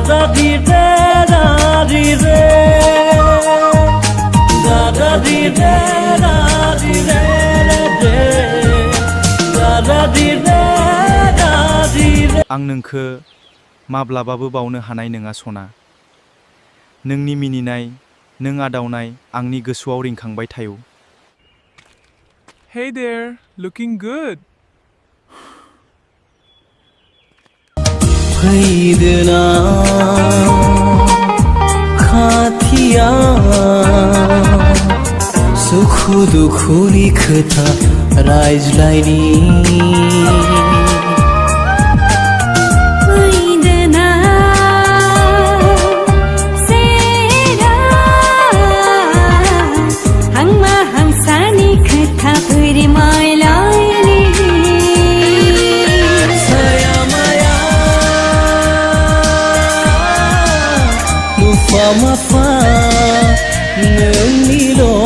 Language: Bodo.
da di re da di re da di re da di re re da di re da di re आं नोंखो माब्लाबाबो बावनो हानाय नङा सना नोंनि मिनिनाय नों आदावनाय आंनि गोसोआव रिंखांबाय थायो Hey there, looking good. फैदोना खाथिया सुखु दुखुनि खोथा रायज्लायनि Mafa nangilo